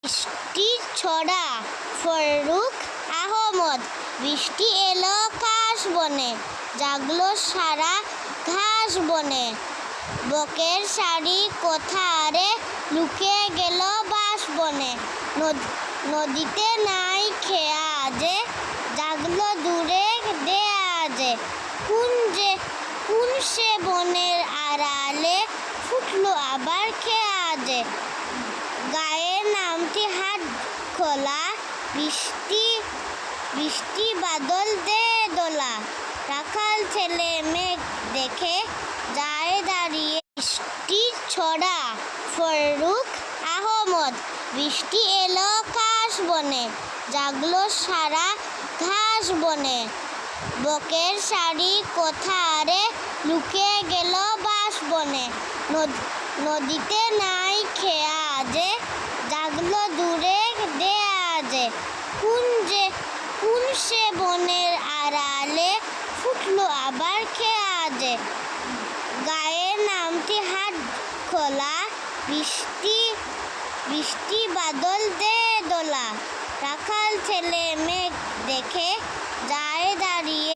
বৃষ্টির ছড়া ফররুখ আহমদ। বৃষ্টি এলো কাশ বনে, জাগলো সারা ঘাস বনে। বকের শাড়ি কোথারে লুকিয়ে গেল বাঁশ বনে। নদীতে নাই খেয়া যে, জাগলো দূরে দেয়া যে। কোন সে বনের আড়ালে ফুটলো আবার খেয়া যে। গায়ে নামটি হাত খোলা, বৃষ্টি বাদল দে দোলা। রাখাল ছেলে মেঘ দেখে যায় দাঁড়িয়ে। বৃষ্টির ছড়া ফররুখ আহমদ। বৃষ্টি এলো কাশ বনে, জাগলো সারা ঘাস বনে। বকের শাড়ি কোথারে লুকিয়ে গেল বাঁশ বনে। নদীতে নাই খেয়া যে, জাগলো দূরে দেয়া যে। কোন সে বনের আড়ালে ফুটলো আবার খেয়া যে। গায়ে নামটি হাত খোলা, বৃষ্টি বাদল দে দোলা। রাখাল ছেলে মেঘ দেখে যায়